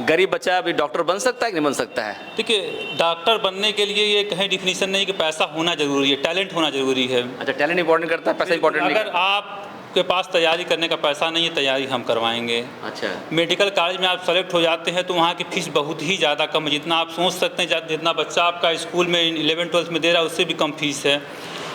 गरीब बच्चा अभी डॉक्टर बन सकता है कि नहीं बन सकता है? देखिए, डॉक्टर बनने के लिए ये कहीं डिफिनीशन नहीं कि पैसा होना जरूरी है, टैलेंट होना जरूरी है। अच्छा, टैलेंट इंपॉर्टेंट करता है, पैसा इंपॉर्टेंट नहीं अगर करता? आपके पास तैयारी करने का पैसा नहीं है, तैयारी हम करवाएंगे। अच्छा। मेडिकल कॉलेज में आप सेलेक्ट हो जाते हैं तो वहाँ की फ़ीस बहुत ही ज़्यादा कम है, जितना आप सोच सकते हैं। जितना बच्चा आपका स्कूल में 11-12 में दे रहा है उससे भी कम फीस है।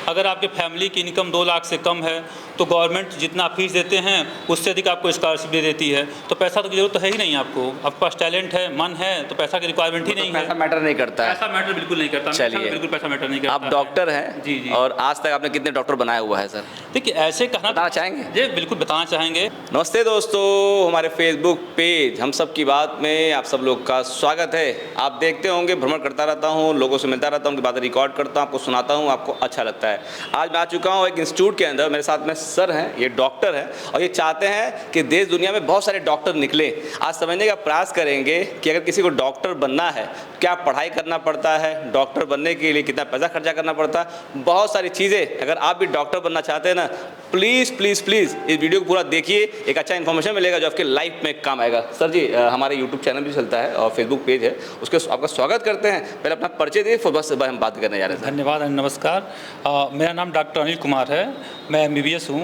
अगर आपके फैमिली की इनकम 2 लाख से कम है तो गवर्नमेंट जितना फीस देते हैं उससे अधिक आपको स्कॉलरशिप दे देती है। तो पैसा तो की जरूरत तो है ही नहीं आपको, आपके पास टैलेंट है, मन है, तो पैसा की रिक्वायरमेंट ही नहीं है। पैसा मैटर नहीं करता है? पैसा मैटर बिल्कुल नहीं करता। चलिए, बिल्कुल पैसा मैटर नहीं करता। आप डॉक्टर हैं जी जी। और आज तक आपने कितने डॉक्टर बनाया हुआ है सर? देखिए, ऐसे कहना बताना चाहेंगे? जी बिल्कुल बताना चाहेंगे। नमस्ते दोस्तों, हमारे फेसबुक पेज हम सब की बात में आप सब लोग का स्वागत है। आप देखते होंगे, भ्रमण करता रहता हूँ, लोगों से मिलता रहता हूँ, उनकी बातें रिकॉर्ड करता हूँ, आपको सुनाता हूँ, आपको अच्छा लगता है। आज मैं आ चुका हूँ एक इंस्टीट्यूट के अंदर, मेरे साथ में सर हैं, ये डॉक्टर हैं और ये चाहते हैं कि देश दुनिया में बहुत सारे डॉक्टर निकले। आज समझने का प्रयास करेंगे कि अगर किसी को डॉक्टर बनना है क्या पढ़ाई करना पड़ता है, डॉक्टर बनने के लिए कितना पैसा खर्चा करना पड़ता है, बहुत सारी चीज़ें। अगर आप भी डॉक्टर बनना चाहते हैं ना, प्लीज़ प्लीज़ प्लीज़ इस वीडियो को पूरा देखिए, एक अच्छा इन्फॉर्मेशन मिलेगा जो आपके लाइफ में काम आएगा। सर जी, हमारे यूट्यूब चैनल भी चलता है और फेसबुक पेज है, उसके आपका स्वागत करते हैं। पहले अपना परिचय दिए, फिर बस हम बात करने जा रहे हैं। धन्यवाद, नमस्कार। मेरा नाम डॉक्टर अनिल कुमार है, मैं MBBS हूँ।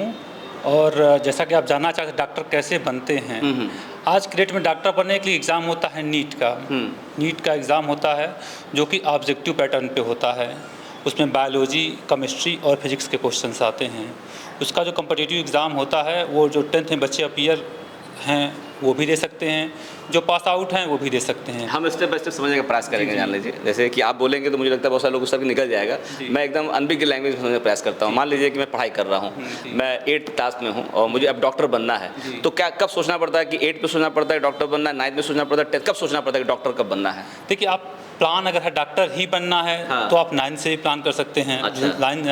और जैसा कि आप जानना चाहते हैं डॉक्टर कैसे बनते हैं, आज के डेट में डॉक्टर बनने के लिए एग्ज़ाम होता है नीट का। नीट का एग्ज़ाम होता है जो कि ऑब्जेक्टिव पैटर्न पे होता है। उसमें बायोलॉजी, केमिस्ट्री और फिजिक्स के क्वेश्चंस आते हैं। उसका जो कम्पिटिटिव एग्ज़ाम होता है वो जो 10th में बच्चे अपीयर हैं वो भी दे सकते हैं, जो पास आउट हैं वो भी दे सकते हैं। हम स्टेप बाय स्टेप समझने का प्रयास करेंगे। जान लीजिए, जैसे कि आप बोलेंगे तो मुझे लगता है बहुत सारे लोग उसका भी निकल जाएगा। मैं एकदम अनबिग लैंग्वेज में समझने का प्रयास करता हूँ। मान लीजिए कि मैं पढ़ाई कर रहा हूँ, मैं 8th क्लास में हूँ और मुझे अब डॉक्टर बनना है, तो क्या कब सोचना पड़ता है कि 8th में सोचना पड़ता है डॉक्टर बनना है, 9th में सोचना पड़ता है, 10th कब सोचना पड़ता है कि डॉक्टर कब बनना है? देखिए, आप प्लान अगर है डॉक्टर ही बनना है तो आप 9th से ही प्लान कर सकते हैं।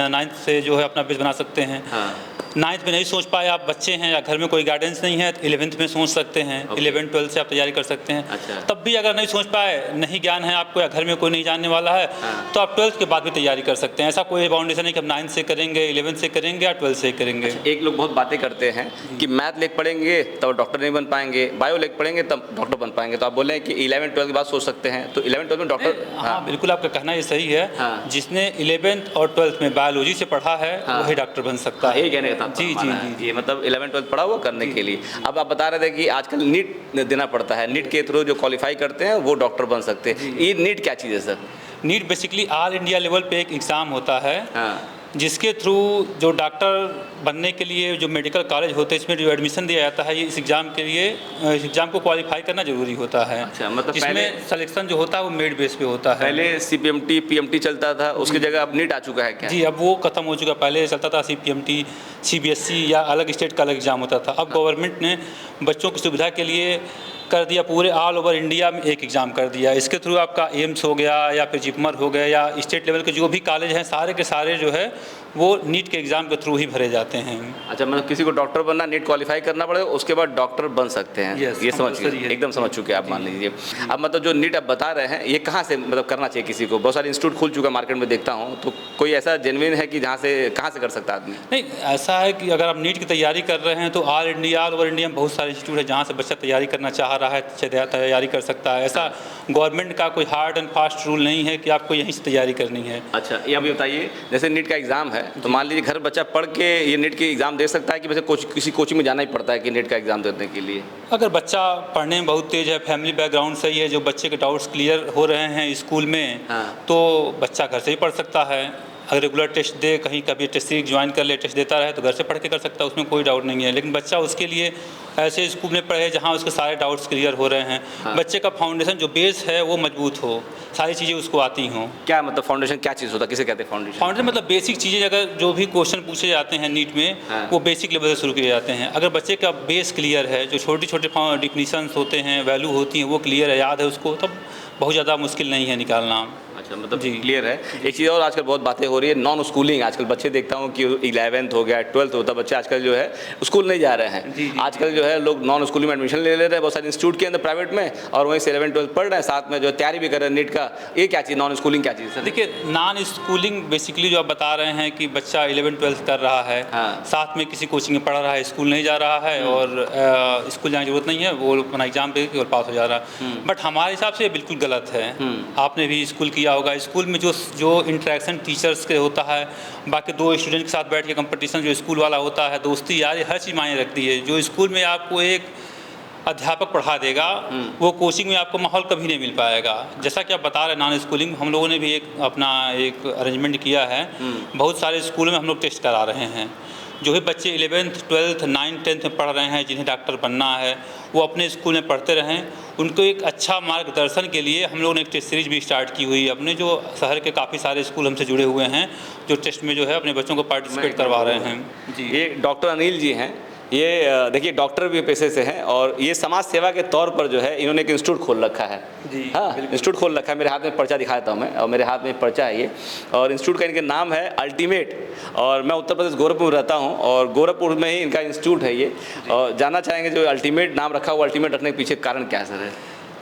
9th से जो है अपना बेस बना सकते हैं। 9th में नहीं सोच पाए आप बच्चे हैं या घर में कोई गाइडेंस नहीं है तो 11th में सोच सकते हैं। 11-12 से आप तैयारी कर सकते हैं। तब भी अगर नहीं सोच पाए, नहीं ज्ञान है आपको या घर में कोई नहीं जानने वाला है, तो आप 12th के बाद भी तैयारी कर सकते हैं। ऐसा कोई बाउंडेशन नहीं कि हम 9th से करेंगे, 11th से करेंगे या 12th से करेंगे। एक लोग बहुत बातें करते हैं कि मैथ लिख पढ़ेंगे तब डॉक्टर नहीं बन पाएंगे, बायो लिख पढ़ेंगे तब डॉक्टर बन पाएंगे। तो आप बोले कि 11-12 के बाद सोच सकते हैं, तो 11-12 में डॉक्टर। हाँ बिल्कुल, आपका कहना ये सही है। जिसने 11th और 12th में बायोलॉजी से पढ़ा है वही डॉक्टर बन सकता है। यही कहने का था। जी जी जी, ये मतलब 11-12 पढ़ा हुआ करने के लिए। अब आप बता रहे थे कि आजकल नीट देना पड़ता है, नीट के थ्रू जो क्वालिफाई करते हैं वो डॉक्टर बन सकते हैं। ये नीट क्या चीज़ है sir? NEET basically all India level पे एक एग्ज़ाम होता है जिसके थ्रू जो डॉक्टर बनने के लिए जो मेडिकल कॉलेज होते हैं इसमें जो एडमिशन दिया जाता है, ये इस एग्ज़ाम के लिए इस एग्ज़ाम को क्वालिफाई करना जरूरी होता है। अच्छा, मतलब इसमें सिलेक्शन जो होता है वो मेरिट बेस पे होता है। पहले CPMT PMT चलता था, उसकी जगह अब नीट आ चुका है क्या? जी, अब वो खत्म हो चुका। पहले चलता था CPMT, CBSE या अलग स्टेट का अलग एग्ज़ाम होता था। अब गवर्नमेंट ने बच्चों की सुविधा के लिए कर दिया, पूरे ऑल ओवर इंडिया में एक एग्ज़ाम कर दिया। इसके थ्रू आपका एम्स हो गया या फिर जिपमर हो गया या स्टेट लेवल के जो भी कॉलेज हैं सारे के सारे जो है वो नीट के एग्ज़ाम के थ्रू ही भरे जाते हैं। अच्छा, मतलब किसी को डॉक्टर बनना नीट क्वालिफाई करना पड़ेगा, उसके बाद डॉक्टर बन सकते हैं। ये समझ एकदम समझ चुके हैं आप, मान लीजिए। अब मतलब जो नीट आप बता रहे हैं ये कहाँ से मतलब करना चाहिए किसी को? बहुत सारे इंस्टीट्यूट खुल चुका मार्केट में देखता हूँ, तो कोई ऐसा जेन्युइन है कि जहाँ से कहाँ से कर सकता है आदमी? नहीं, ऐसा है कि अगर आप नीट की तैयारी कर रहे हैं तो ऑल ओवर इंडिया में बहुत सारे इंस्टीट्यूट है जहाँ से बच्चा तैयारी करना चाह रहा है तैयारी कर सकता है। ऐसा गवर्नमेंट का कोई हार्ड एंड फास्ट रूल नहीं है कि आपको यहीं से तैयारी करनी है। अच्छा, ये अभी बताइए, जैसे नीट का एग्ज़ाम है तो मान लीजिए घर बच्चा पढ़ के ये नीट की एग्ज़ाम दे सकता है कि वैसे किसी कोचिंग में जाना ही पड़ता है कि नीट का एग्ज़ाम देने के लिए? अगर बच्चा पढ़ने में बहुत तेज़ है, फैमिली बैकग्राउंड सही है, जो बच्चे के डाउट्स क्लियर हो रहे हैं स्कूल में, तो बच्चा घर से ही पढ़ सकता है। अगर रेगुलर टेस्ट दे, कहीं कभी टेस्ट सीरीज ज्वाइन कर ले, टेस्ट देता रहे तो घर से पढ़ के कर सकता है, उसमें कोई डाउट नहीं है। लेकिन बच्चा उसके लिए ऐसे स्कूल में पढ़े जहाँ उसके सारे डाउट्स क्लियर हो रहे हैं, बच्चे का फाउंडेशन जो बेस है वो मजबूत हो, सारी चीज़ें उसको आती हों। क्या मतलब फाउंडेशन क्या चीज़ होता है, किसे कहते हैं फाउंडेशन? फाउंडेशन मतलब बेसिक चीज़ें, अगर जो भी क्वेश्चन पूछे जाते हैं नीट में वो बेसिक लेवल से शुरू किए जाते हैं। अगर बच्चे का बेस क्लियर है, जो छोटे छोटे डिफिनीशंस होते हैं, वैल्यू होती हैं, वो क्लियर है, याद है उसको, तब बहुत ज़्यादा मुश्किल नहीं है निकालना। अच्छा, मतलब जी। क्लियर है। एक चीज़ और आजकल बहुत बातें हो रही है, नॉन स्कूलिंग। आजकल बच्चे देखता हूँ कि 11th हो गया, 12th होता, बच्चे आजकल जो है स्कूल नहीं जा रहे हैं। जी, जी, आजकल जो है लोग नॉन स्कूलिंग में एडमिशन ले रहे हैं बहुत सारे इंस्टीट्यूट के अंदर प्राइवेट में, और वहीं से 11th 12th पढ़ रहे हैं, साथ में जो तैयारी भी कर रहे हैं नीट का। ये क्या चीज़, नॉन स्कूलिंग क्या चीज़ सर? देखिए, नॉन स्कूलिंग बेसिकली जो आप बता रहे हैं कि बच्चा 11 12th कर रहा है, हाँ। साथ में किसी कोचिंग में पढ़ रहा है, स्कूल नहीं जा रहा है, और स्कूल जाने की जरूरत नहीं है, वो अपना एग्जाम दे के और पास हो जा रहा है। बट हमारे हिसाब से ये बिल्कुल गलत है। आपने भी स्कूल किया होगा, स्कूल में जो इंटरेक्शन टीचर्स के होता है, बाकी दो स्टूडेंट के साथ बैठ के कंपटीशन जो स्कूल वाला होता है, दोस्ती यार, हर चीज़ मायने रखती है। जो स्कूल में आपको एक अध्यापक पढ़ा देगा, वो कोचिंग में आपको माहौल कभी नहीं मिल पाएगा। जैसा कि आप बता रहे हैं नॉन स्कूलिंग, हम लोगों ने भी एक अरेंजमेंट किया है। बहुत सारे स्कूलों में हम लोग टेस्ट करा रहे हैं। जो भी बच्चे 11th 12th 9th 10th में पढ़ रहे हैं, जिन्हें डॉक्टर बनना है, वो अपने स्कूल में पढ़ते रहें। उनको एक अच्छा मार्गदर्शन के लिए हम लोगों ने एक टेस्ट सीरीज भी स्टार्ट की हुई है। अपने जो शहर के काफ़ी सारे स्कूल हमसे जुड़े हुए हैं, जो टेस्ट में जो है अपने बच्चों को पार्टिसिपेट करवा रहे हैं। जी, ये डॉक्टर अनिल जी हैं। ये देखिए डॉक्टर भी पेशे से हैं, और ये समाज सेवा के तौर पर जो है इन्होंने एक इंस्टीट्यूट खोल रखा है। जी, हाँ, इंस्टीट्यूट खोल रखा है। मेरे हाथ में पर्चा दिखा देता हूँ मैं, और मेरे हाथ में पर्चा है ये, और इंस्टीट्यूट का इनका नाम है अल्टीमेट। और मैं उत्तर प्रदेश गोरखपुर में रहता हूँ, और गोरखपुर में ही इनका इंस्टीट्यूट है ये। और जानना चाहेंगे जो अल्टीमेट नाम रखा हुआ, अल्टीमेट रखने के पीछे कारण क्या है सर?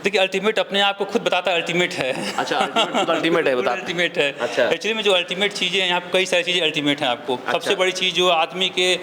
देखिए, अल्टीमेट अपने आप को खुद बताता है अल्टीमेट है। अच्छा, अल्टीमेट है, बता। अल्टीमेट है। अच्छा। एक्चुअली में जो अल्टीमेट चीज़ें हैं, यहाँ पे कई सारी चीज़ें अल्टीमेट हैं आपको। अच्छा। सबसे बड़ी चीज़ जो आदमी के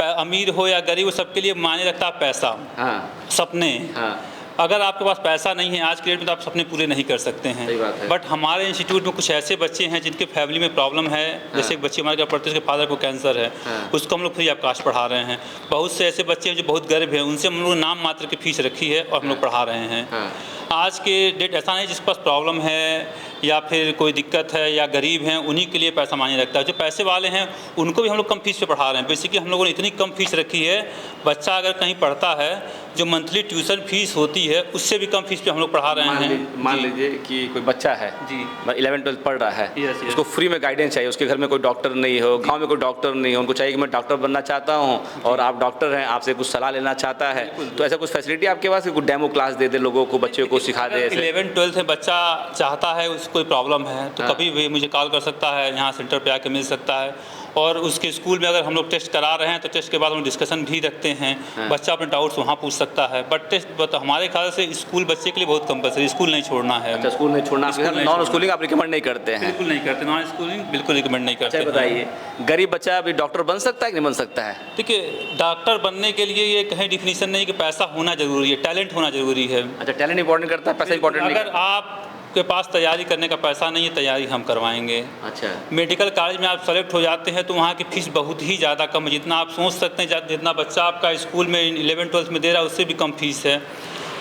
अमीर हो या गरीब हो, सबके लिए मायने रखता है पैसा। हाँ, सपने। हाँ। अगर आपके पास पैसा नहीं है आज के डेट में, तो आप सपने पूरे नहीं कर सकते हैं। सही बात है। बट हमारे इंस्टीट्यूट में कुछ ऐसे बच्चे हैं जिनके फैमिली में प्रॉब्लम है। जैसे एक बच्चे हमारे घर पढ़ते हैं, उसके फादर को कैंसर है। हाँ। उसको हम लोग फ्री ऑफ कास्ट पढ़ा रहे हैं। बहुत से ऐसे बच्चे हैं जो बहुत गरीब हैं, उनसे हम लोग नाम मात्र की फीस रखी है और हम लोग पढ़ा रहे हैं। हाँ। आज के डेट ऐसा नहीं जिसके पास प्रॉब्लम है या फिर कोई दिक्कत है या गरीब हैं, उन्हीं के लिए पैसा मायने रखता है। जो पैसे वाले हैं उनको भी हम लोग कम फीस पे पढ़ा रहे हैं। बेसिकली हम लोगों ने इतनी कम फीस रखी है, बच्चा अगर कहीं पढ़ता है, जो मंथली ट्यूशन फीस होती है उससे भी कम फीस पे हम लोग पढ़ा रहे हैं। मान लीजिए कि कोई बच्चा है जी, 11 12 पढ़ रहा है, Yes, yes. उसको फ्री में गाइडेंस चाहिए, उसके घर में कोई डॉक्टर नहीं हो, गांव में कोई डॉक्टर नहीं हो, उनको चाहिए कि मैं डॉक्टर बनना चाहता हूं, और आप डॉक्टर हैं, आपसे कुछ सलाह लेना चाहता है, तो ऐसा कुछ फैसिलिटी आपके पास, कुछ डेमो क्लास दे दे लोगों को, बच्चों को सिखा दे? 11 12th में बच्चा चाहता है, उसको कोई प्रॉब्लम है तो कभी भी मुझे कॉल कर सकता है, यहाँ सेंटर पे आके मिल सकता है। और उसके स्कूल में अगर हम लोग टेस्ट करा रहे हैं तो टेस्ट के बाद हम डिस्कशन भी रखते हैं। बच्चा अपने डाउट्स वहाँ पूछ सकता है। बट हमारे ख्याल से स्कूल बच्चे के लिए बहुत कंपलसरी, स्कूल नहीं छोड़ना है। अच्छा, स्कूल नहीं छोड़ना। नॉन स्कूलिंग आप रिकमेंड नहीं करते हैं? बिल्कुल नहीं करते, नॉन स्कूलिंग बिल्कुल रिकमेंड नहीं करते। अच्छा, बताइए गरीब बच्चा अभी डॉक्टर बन सकता है कि नहीं बन सकता है? देखिए, डॉक्टर बनने के लिए ये कहीं डिफिनीशन नहीं कि पैसा होना जरूरी है, टैलेंट होना जरूरी है। अच्छा, टैलेंट इंपॉर्टेंट करता है, पैसा इंपॉर्टेंट नहीं? अगर आपके पास तैयारी करने का पैसा नहीं है, तैयारी हम करवाएंगे। अच्छा। मेडिकल कॉलेज में आप सेलेक्ट हो जाते हैं तो वहाँ की फ़ीस बहुत ही ज़्यादा कम है। जितना आप सोच सकते हैं, जितना बच्चा आपका स्कूल में 11 12th में दे रहा है, उससे भी कम फीस है।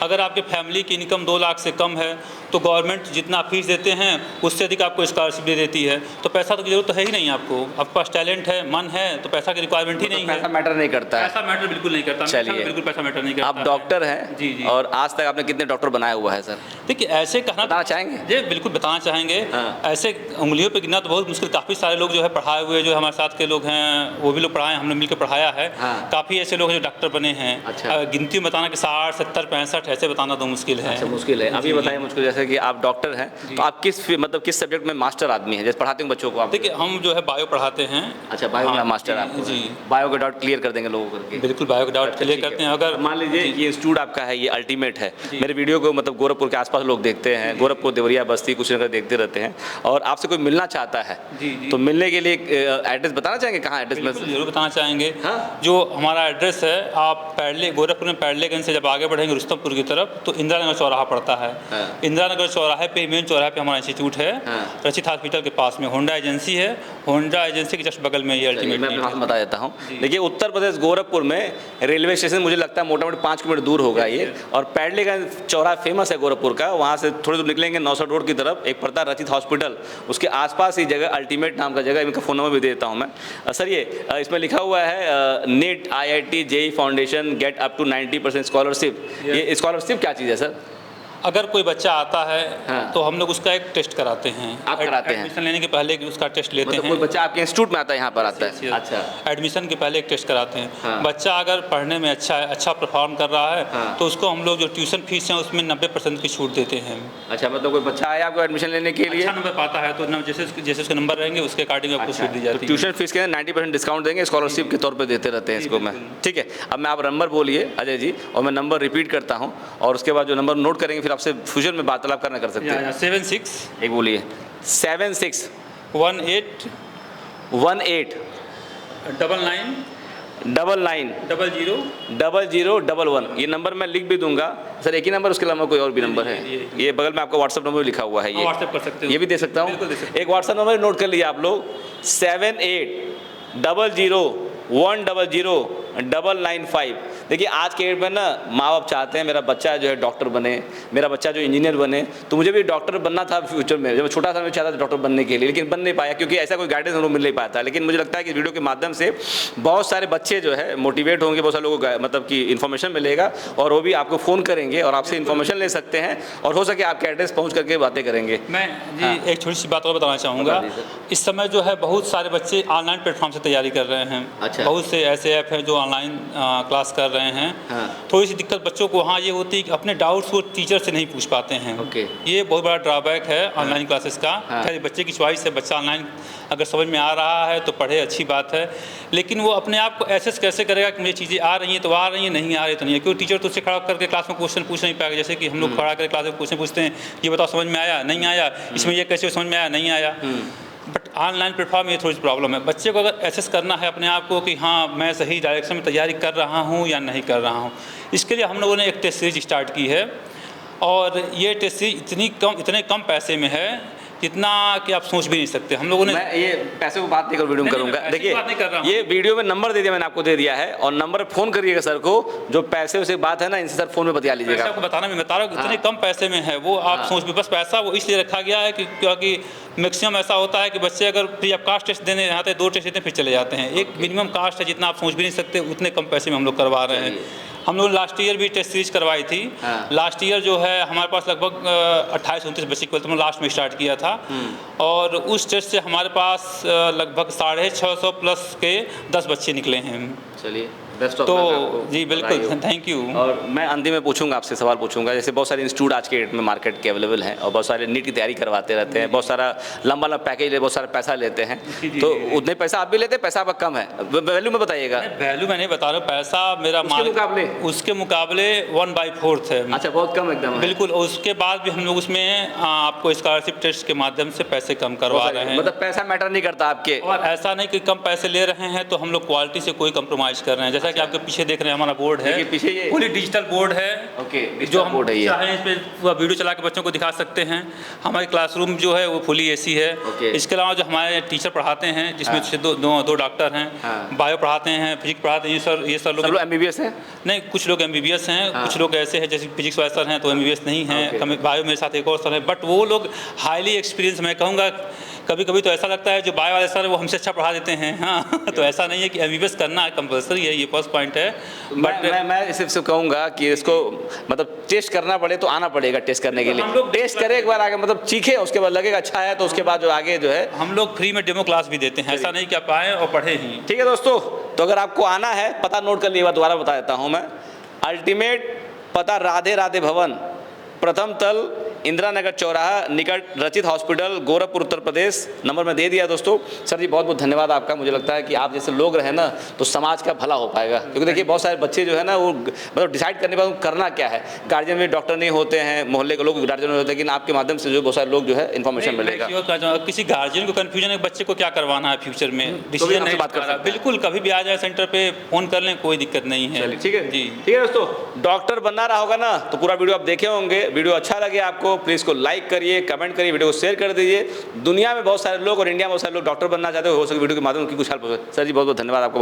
अगर आपके फैमिली की इनकम 2 लाख से कम है तो गवर्नमेंट जितना फीस देते हैं उससे अधिक आपको स्कॉलरशिप दे देती है। तो पैसा तो की जरूरत तो है ही नहीं आपको। आपके पास टैलेंट है, मन है, तो पैसा की रिक्वायरमेंट ही नहीं है। पैसा मैटर नहीं करता है? पैसा मैटर बिल्कुल नहीं करता। चलिए, बिल्कुल पैसा मैटर नहीं करता। आप डॉक्टर हैं। जी, जी। और आज तक आपने कितने डॉक्टर बनाया हुआ है सर? देखिए, ऐसे कहना बताना चाहेंगे? जी बिल्कुल बताना चाहेंगे। हाँ। ऐसे उंगलियों पे गिनना तो बहुत मुश्किल। काफ़ी सारे लोग जो है पढ़ाए हुए, जो हमारे साथ के लोग हैं, वो भी लोग पढ़ाए, हमने मिलकर पढ़ाया है। हाँ। काफ़ी ऐसे लोग हैं जो डॉक्टर बने हैं। अच्छा। गिनती में बताना कि 60 70 65 ऐसे बताना तो मुश्किल है। अच्छा, मुश्किल है। अभी बताइए मुझको, जैसे कि आप डॉक्टर हैं, तो आप किस सब्जेक्ट में मास्टर आदमी हैं, जैसे पढ़ाते हैं बच्चों को आप? देखिए, हम जो है बायो पढ़ाते हैं। अच्छा, बायो में हाँ, मास्टर आप? जी। बायो का डाउट क्लियर कर देंगे लोगों करके? बिल्कुल बायो का डाउट क्लियर ठीक है। करते हैं। अगर मान लीजिए ये इंस्टीट्यूट आपका है, ये अल्टीमेट है, मेरे वीडियो को मतलब गोरखपुर के आसपास लोग देखते हैं, गोरखपुर, देवरिया, बस्ती, कुशीनगर देखते रहते हैं, और आपसे कोई मिलना चाहता है, जी, जी। तो मिलने के लिए एड्रेस बताना चाहेंगे? कहाँ एड्रेस में? बिल्कुल जरूर बताना चाहेंगे। हाँ? जो हमारा एड्रेस है, आप गोरखपुर में पैडलेगंज से जब आगे बढ़ेंगे रुस्तमपुर की तरफ, तो इंदिरा नगर चौराहा पड़ता है। हाँ। इंदिरा नगर चौराहे पे, मेन चौराहे पे हमारा इंस्टीट्यूट है। हाँ। रचित हॉस्पिटल के पास में होंडा एजेंसी है। होंडा एजेंसी के जस्ट बगल में ये अल्टीमेट। मैं अपने भाषण बता देता हूँ। देखिए, उत्तर प्रदेश गोरखपुर में रेलवे स्टेशन मुझे लगता है मोटा मोटी 5 किलोमीटर दूर होगा ये, और पैडलेगंज चौराहा फेमस है गोरखपुर का। वहाँ से थोड़ी दूर निकलेंगे 900 रोड की तरफ, एक पड़ता है रचित हॉस्पिटल, उसके आसपास ही जगह अल्टीमेट नाम का जगह। इनका फ़ोन नंबर भी दे देता हूँ मैं। सर, ये इसमें लिखा हुआ है NEET IIT JEE foundation get up to 90% scholarship. ये स्कॉलरशिप क्या चीज़ है सर? अगर कोई बच्चा आता है हाँ। तो हम लोग उसका एक टेस्ट कराते हैं। आप कराते हैं? एडमिशन लेने के पहले उसका टेस्ट लेते मतलब हैं। कोई बच्चा आपके इंस्टीट्यूट में आता है, यहाँ पर आता है? Yes। अच्छा। एडमिशन के पहले एक टेस्ट कराते हैं। हाँ। बच्चा अगर पढ़ने में अच्छा परफॉर्म कर रहा है हाँ। तो उसको हम लोग जो ट्यूशन फीस है उसमें 90% की छूट देते हैं। अच्छा, मतलब कोई बच्चा आया आपको एडमिशन लेने के लिए, अच्छा नंबर पाता है तो जैसे उसके नंबर रहेंगे उसके अकॉर्डिंग आपको छूट दी जाती है। ट्यूशन फीस के 90% डिस्काउंट देंगे, स्कॉलरशिप के तौर पे देते रहते हैं इसको मैं। ठीक है, अब मैं आप नंबर बोलिए अजय जी, और मैं नंबर रिपीट करता हूँ, और उसके बाद जो नंबर नोट करेंगे फिर आपसे फ्यूचर में वार्तालाप करना कर सकते हैं। 76 एक बोलिए। 76 18 18 99 99 00 0011। ये नंबर मैं लिख भी दूंगा सर, एक ही नंबर, उसके अलावा कोई और भी नंबर है? ये बगल में आपका व्हाट्सअप नंबर भी लिखा हुआ है, ये व्हाट्सएप कर सकते हो। ये भी दे सकता बिल्कुल दे हूँ। सकते एक व्हाट्सएप नंबर नोट कर लिया आप लोग, 7800100995। देखिए आज के डेट में ना माँ बाप चाहते हैं मेरा बच्चा जो है डॉक्टर बने, मेरा बच्चा जो इंजीनियर बने। तो मुझे भी डॉक्टर बनना था फ्यूचर में, जब मैं छोटा था मैं चाहता था डॉक्टर बनने के लिए, लेकिन बन नहीं पाया क्योंकि ऐसा कोई गाइडेंस हम लोग मिल नहीं पाता। लेकिन मुझे लगता है कि वीडियो के माध्यम से बहुत सारे बच्चे जो है मोटिवेट होंगे, बहुत सारे लोगों को मतलब कि इन्फॉर्मेशन मिलेगा, और वो भी आपको फ़ोन करेंगे और आपसे इन्फॉर्मेशन ले सकते हैं, और हो सके आपके एड्रेस पहुँच करके बातें करेंगे। मैं जी एक छोटी सी बात और बताना चाहूँगा। इस समय जो है बहुत सारे बच्चे ऑनलाइन प्लेटफॉर्म से तैयारी कर रहे हैं। अच्छा। बहुत से ऐसे ऐप हैं जो ऑनलाइन क्लास कर रहे हैं। हाँ। थोड़ी सी दिक्कत बच्चों को वहाँ ये होती है कि अपने डाउट्स वो टीचर से नहीं पूछ पाते हैं। ओके। ये बहुत बड़ा ड्रॉबैक है ऑनलाइन क्लासेस का। हाँ। खैर बच्चे की चॉइस है, बच्चा ऑनलाइन अगर समझ में आ रहा है तो पढ़े, अच्छी बात है, लेकिन वो अपने आप को एसेस कैसे करेगा कि मुझे चीज़ें आ रही हैं तो आ रही हैं, नहीं आ रही तो नहीं है, क्योंकि टीचर तो उससे खड़ा करके क्लास में क्वेश्चन पूछ नहीं पाएगा। जैसे कि हम लोग खड़ा करके क्लास में क्वेश्चन पूछते हैं, ये बताओ समझ में आया, नहीं आया, इसमें ये कैसे समझ में आया, नहीं आया। बट ऑनलाइन प्लेटफॉर्म में थोड़ी सी प्रॉब्लम है। बच्चे को अगर एसेस करना है अपने आप को कि हाँ मैं सही डायरेक्शन में तैयारी कर रहा हूँ या नहीं कर रहा हूँ, इसके लिए हम लोगों ने एक टेस्ट सीरीज स्टार्ट की है, और ये टेस्ट सीरीज इतने कम पैसे में है जितना कि आप सोच भी नहीं सकते। हम लोगों ने, मैं ये पैसे को बात नहीं कर वीडियो में करूंगा। ऐसी देखिए बात नहीं कर रहा हूं। ये वीडियो में नंबर दे दिया मैंने, आपको दे दिया है, और नंबर फ़ोन करिएगा सर को, जो पैसे उसे बात है ना इनसे सर फ़ोन में बता लीजिएगा। आपको बताना मैं बता रहा हूँ इतने हाँ। कम पैसे में है वो, आप सोच भी, बस पैसा वो इसलिए रखा गया है कि क्योंकि मैक्सिमम ऐसा होता है कि बच्चे अगर फ्री ऑफ कास्ट टेस्ट देने आते हैं, 2 टेस्ट देते हैं फिर चले जाते हैं। एक मिनिमम कास्ट है जितना आप सोच भी नहीं सकते, उतने कम पैसे में हम लोग करवा रहे हैं। हम लोग लास्ट ईयर भी टेस्ट सीरीज करवाई थी। हाँ। लास्ट ईयर जो है हमारे पास लगभग 28-29 बच्चे को हम लास्ट में स्टार्ट किया था, और उस टेस्ट से हमारे पास लगभग 650 प्लस के 10 बच्चे निकले हैं। चलिए बेस्ट ऑफ तो लक आपको। जी बिल्कुल, बधाई हो। Thank you. और मैं अंतिम में पूछूंगा आपसे, सवाल पूछूंगा, जैसे बहुत सारे इंस्टीट्यूट आज के डेट में मार्केट के अवेलेबल हैं, और बहुत सारे नीट की तैयारी करवाते रहते हैं, बहुत सारा लंबा पैकेज ले, बहुत सारा पैसा लेते हैं, तो उतने पैसा आप भी लेते हैं, पैसा आपका कम है, वैल्यू में बताइएगा। वैल्यू मैं नहीं बता रहा हूँ, पैसा मेरा उसके मुकाबले 1/4 है। अच्छा, बहुत कम एकदम है। बिल्कुल। उसके बाद भी हम लोग उसमें आपको स्कॉलरशिप टेस्ट के माध्यम से पैसे कम करवा रहे हैं। मतलब पैसा मैटर नहीं करता आपके, और ऐसा नहीं कि कम पैसे ले रहे हैं तो हम लोग क्वालिटी से कोई कंप्रोमाइज कर रहे हैं। जैसा कि आपके पीछे देख रहे हैं हमारा बोर्ड है, पीछे ये फुली डिजिटल बोर्ड है। ओके, जो हम बोर्ड है ये। चाहें इस पे पूरा वीडियो चला के बच्चों को दिखा सकते हैं। हमारे क्लासरूम जो है वो फुली एसी है। ओके। इसके अलावा जो हमारे टीचर पढ़ाते हैं, जिसमें से दो डॉक्टर हैं, बायो पढ़ाते हैं, फिजिक्स पढ़ाते हैं। ये सर लोग MBBS हैं? नहीं, कुछ लोग MBBS हैं, कुछ लोग ऐसे हैं जैसे फिजिक्स वाले सर हैं तो MBBS नहीं हैं। बायो मेरे साथ एक और सर है, बट वो लोग हाईली एक्सपीरियंस, मैं कहूँगा कभी कभी तो ऐसा लगता है जो बायो वाले सर वो हमसे अच्छा पढ़ा देते हैं। हाँ तो ऐसा नहीं है कि MBBS करना है कंपल्सरी है, ये फर्स्ट पॉइंट है। बट मैं सिर्फ कहूँगा कि इसको मतलब टेस्ट करना पड़े तो आना पड़ेगा टेस्ट करने के लिए। टेस्ट करें एक बार आगे, मतलब सीखे, उसके बाद लगेगा अच्छा है तो उसके बाद जो आगे जो है हम लोग फ्री में डेमो क्लास भी देते हैं। ऐसा नहीं कि आप आएँ और पढ़े ही। ठीक है दोस्तों, तो अगर आपको आना है, पता नोट कर लिए, दोबारा बता देता हूँ मैं। अल्टीमेट पता राधे राधे भवन, प्रथम तल, इंदिरा नगर चौराहा, निकट रचित हॉस्पिटल, गोरखपुर, उत्तर प्रदेश। नंबर मैं दे दिया दोस्तों। सर जी बहुत बहुत धन्यवाद आपका। मुझे लगता है कि आप जैसे लोग रहे ना तो समाज का भला हो पाएगा, क्योंकि देखिए बहुत सारे बच्चे जो है ना वो मतलब डिसाइड करने पर करना क्या है। गार्जियन भी डॉक्टर नहीं होते हैं, मोहल्ले के लोग गार्जियन होते हैं, लेकिन आपके माध्यम से जो बहुत सारे लोग जो है इन्फॉर्मेशन मिलेगा। किसी गार्जियन को कन्फ्यूजन है बच्चे को क्या करवाना है फ्यूचर में, डिसीजन नहीं बात कर सकते। बिल्कुल, कभी भी आ जाए सेंटर पे, फोन कर लें, कोई दिक्कत नहीं है। ठीक है जी, ठीक है दोस्तों। डॉक्टर बनना रहा होगा ना तो पूरा वीडियो आप देखे होंगे। वीडियो अच्छा लगे आपको, प्लीज़ को लाइक करिए, कमेंट करिए, वीडियो को शेयर कर दीजिए। दुनिया में बहुत सारे लोग और इंडिया में बहुत सारे लोग डॉक्टर बनना चाहते हो सके वीडियो के माध्यम की कुछ हेल्प हो। सर जी बहुत बहुत धन्यवाद आपको।